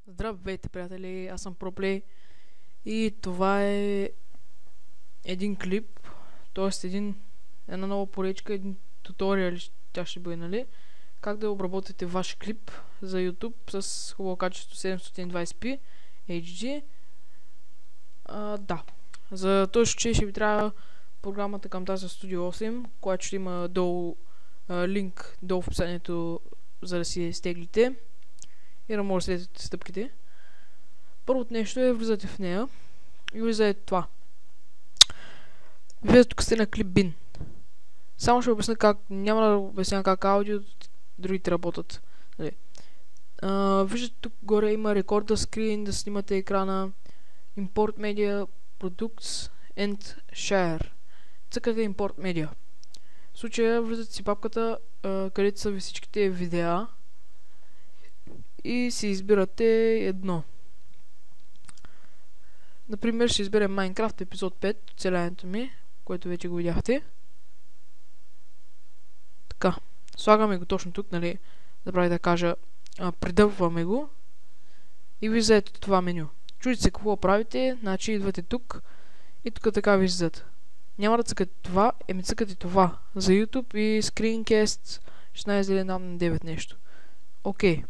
Здравейте, приятели, аз съм Проплей и това е един клип, т.е. една нова поречка, един туториал, тя ще бъде, нали? Как да обработите ваш клип за YouTube с хубаво качество 720p HD. Да, за този случай ще ви трябва програмата Camtasia Studio 8, която ще има долу линк долу в описанието, за да си стеглите и да може да следвате стъпките. Първото нещо е влизате в нея и влизате това. Вие тук сте на ClipBin. Само ще обясня как, няма да обясня как аудио другите работят. Виждате тук горе има рекорда скрин, да снимате екрана, Import Media, Products and Share. Цъкате Import Media. В случая влизате си папката, където са ви всичките видеа и си избирате едно. Например, ще изберем Minecraft епизод 5, оцеляването ми, което вече го видяхте. Така, слагаме го точно тук, нали, да кажа, придъпваме го и виждате това меню. Чудите се какво правите, значи идвате тук и тук така виждате. Няма да цъкате това, цъкате това за YouTube и Screencast 16:9 нещо. Окей.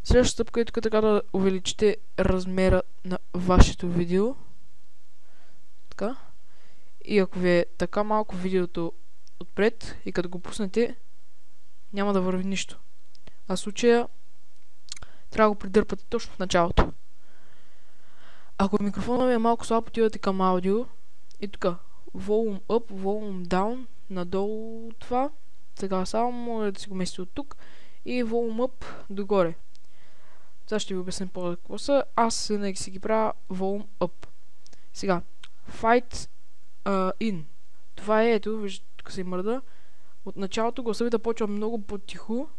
Следващата стъпка е тук така да увеличите размера на вашето видео. Така. И ако ви е така малко видеото отпред и като го пуснете, няма да върви нищо. А в случая трябва да го придърпате точно в началото. Ако микрофонът ви е малко слаб, отивате към аудио и тук Volume Up, Volume Down, надолу това. Сега само може да си го местите от тук и Volume Up догоре. Сега ще ви обясня по-какво са. Аз винаги си ги правя Volume Up. Сега, Fight In. Това е, ето, виждате, тук се мърда. От началото гласа да почва много по-тихо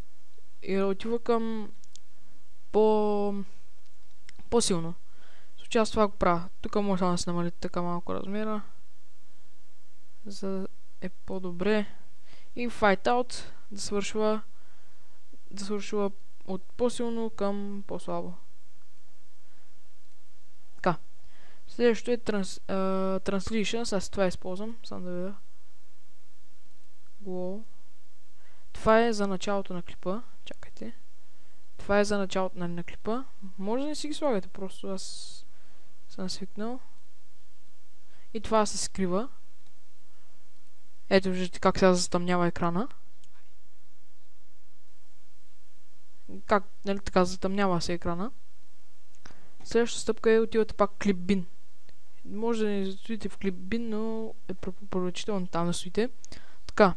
и да отива към по-силно. В случай аз това го правя. Тук може да се намалите така малко размера, за да е по-добре. И Fight Out да свършва от по-силно към по-слабо. Така. Следващото е Translation. Аз това използвам. Само да видя. Wow. Това е за началото на клипа. Чакайте. Това е за началото на клипа. Може да не си ги слагате. Просто аз съм свикнал. И това се скрива. Ето виждате как сега затъмнява екрана. Как, нали така, затъмнява се екрана. Следващата стъпка е отивате пак ClipBin. Може да не стоите в ClipBin, но е препоръчително там да стоите. Така.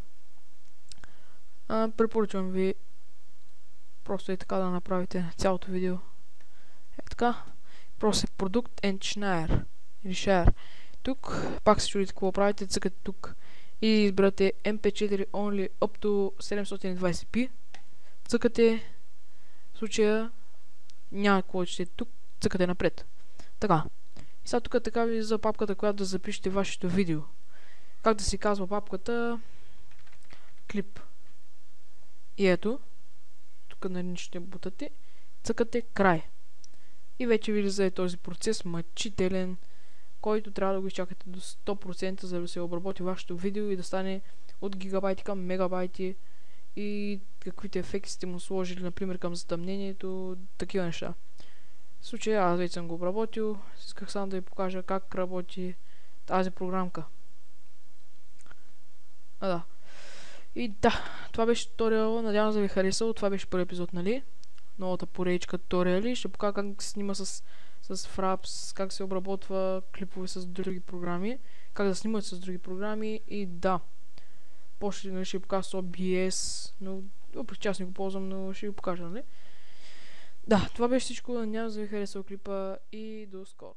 Препоръчвам ви просто и така да направите цялото видео. Така. Просто е Product and Share. Или Share. Тук пак се чудите какво правите. Цъкате тук и избирате MP4 Only up to 720p. Цъкате. В случая няма какво ще тук, цъкате напред. Така. И сега тук така ви за папката, която да запишете вашето видео. Как да си казва папката? Клип. И ето. Тук нали ще бутате. Цъкате край. И вече ви влиза този процес мъчителен, който трябва да го изчакате до 100%, за да се обработи вашето видео и да стане от гигабайти към мегабайти. И каквито ефекти сте му сложили, например към затъмнението, такива неща. В случая аз вече съм го обработил, исках само да ви покажа как работи тази програмка. Да. И да, това беше туториал, надявам се да ви харесал, това беше първи епизод, нали? Новата поречка туториали, ще покажа как се снима с Fraps, как се обработва клипове с други програми, как да снимат с други програми и да. После ще ви покажа с OBS, но въпреки че аз не го ползвам, но ще ви покажа, нали? Да, това беше всичко. Надявам се да ви харесал клипа и до скоро.